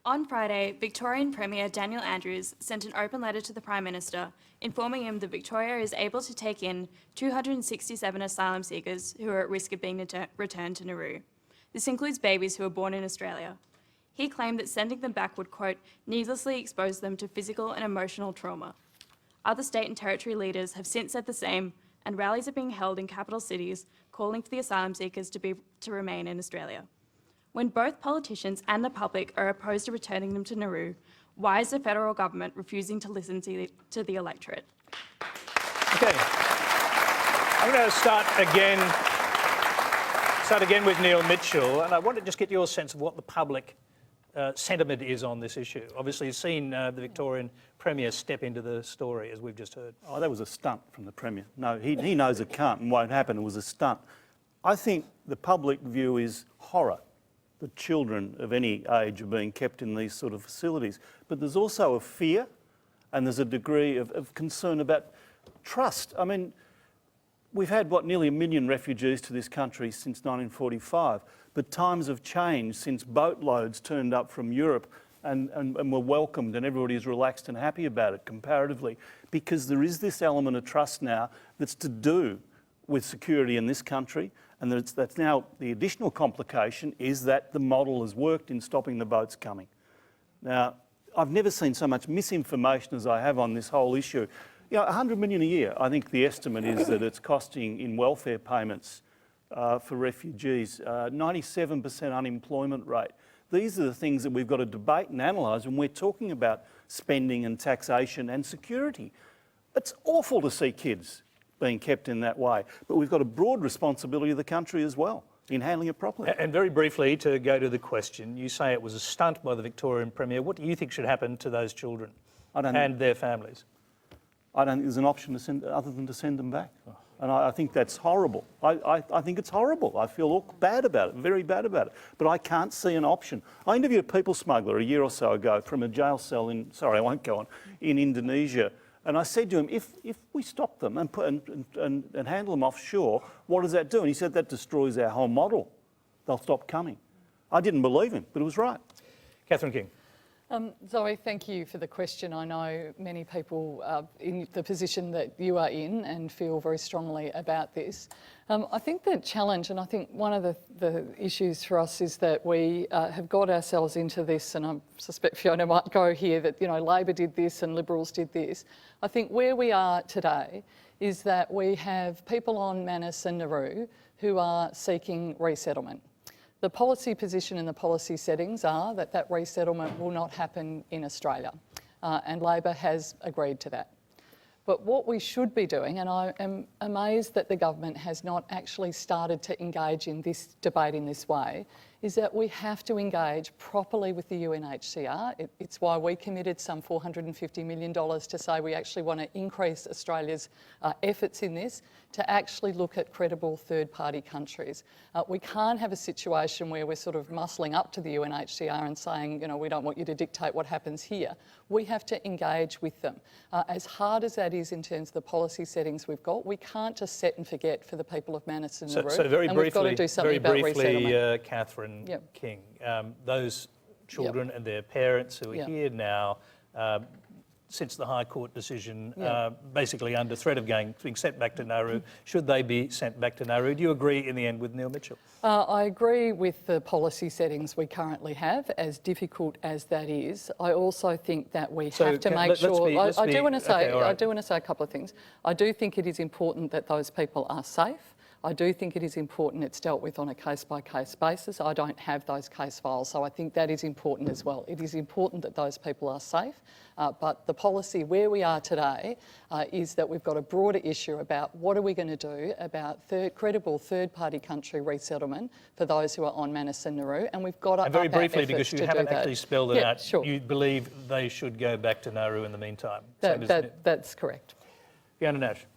On Friday, Victorian Premier Daniel Andrews sent an open letter to the Prime Minister informing him that Victoria is able to take in 267 asylum seekers who are at risk of being returned to Nauru. This includes babies who are born in Australia. He claimed that sending them back would, quote, needlessly expose them to physical and emotional trauma. Other state and territory leaders have since said the same, and rallies are being held in capital cities calling for the asylum seekers to remain in Australia. When both politicians and the public are opposed to returning them to Nauru, why is the federal government refusing to listen to the electorate? Okay, I'm going to start again with Neil Mitchell, and I want to just get your sense of what the public sentiment is on this issue. Obviously, you've seen the Victorian Premier step into the story, as we've just heard. Oh, that was a stunt from the Premier. No, he knows it can't and won't happen. It was a stunt. I think the public view is horror that children of any age are being kept in these sort of facilities. But there's also a fear and there's a degree of concern about trust. I mean, we've had, nearly 1 million refugees to this country since 1945, but times have changed since boatloads turned up from Europe and were welcomed and everybody's relaxed and happy about it comparatively, because there is this element of trust now that's to do with security in this country, and that's now the additional complication is that the model has worked in stopping the boats coming. Now, I've never seen so much misinformation as I have on this whole issue. You know, 100 million a year, I think the estimate is that it's costing in welfare payments for refugees, 97% unemployment rate. These are the things that we've got to debate and analyse when we're talking about spending and taxation and security. It's awful to see kids being kept in that way, but we've got a broad responsibility of the country as well in handling it properly. And very briefly, to go to the question, you say it was a stunt by the Victorian Premier. What do you think should happen to those children and their families? I don't think there's an option to send, other than to send them back. And I think that's horrible. I think it's horrible. I feel bad about it, very bad about it. But I can't see an option. I interviewed a people smuggler a year or so ago from a jail cell in, sorry, I won't go on, in Indonesia. And I said to him, if we stop them and handle them offshore, what does that do? And he said, that destroys our whole model. They'll stop coming. I didn't believe him, but it was right. Catherine King. Zoe, thank you for the question. I know many people are in the position that you are in and feel very strongly about this. I think the challenge, and I think one of the issues for us is that we have got ourselves into this, and I suspect Fiona might go here, that, you know, Labor did this and Liberals did this. I think where we are today is that we have people on Manus and Nauru who are seeking resettlement. The policy position and the policy settings are that that resettlement will not happen in Australia, and Labor has agreed to that. But what we should be doing, and I am amazed that the government has not actually started to engage in this debate in this way, is that we have to engage properly with the UNHCR. It's why we committed some $450 million to say we actually want to increase Australia's efforts in this, to actually look at credible third-party countries. We can't have a situation where we're sort of muscling up to the UNHCR and saying, you know, we don't want you to dictate what happens here. We have to engage with them. As hard as that is in terms of the policy settings we've got, we can't just set and forget for the people of Manus and Nauru. So very and briefly, we've got to do something about resettlement. Catherine King, those children and their parents who are here now, since the High Court decision, basically under threat of being sent back to Nauru, should they be sent back to Nauru? Do you agree in the end with Neil Mitchell? I agree with the policy settings we currently have, as difficult as that is. I also think that we have to make sure. I do want to say a couple of things. I do think it is important that those people are safe. I do think it is important it's dealt with on a case-by-case basis. I don't have those case files, so I think that is important as well. It is important that those people are safe, but the policy where we are today is that we've got a broader issue about what are we going to do about credible third-party country resettlement for those who are on Manus and Nauru, and we've got to and very briefly, because you haven't actually spelled it out, sure. You believe they should go back to Nauru in the meantime? That's correct. Fiona Nash.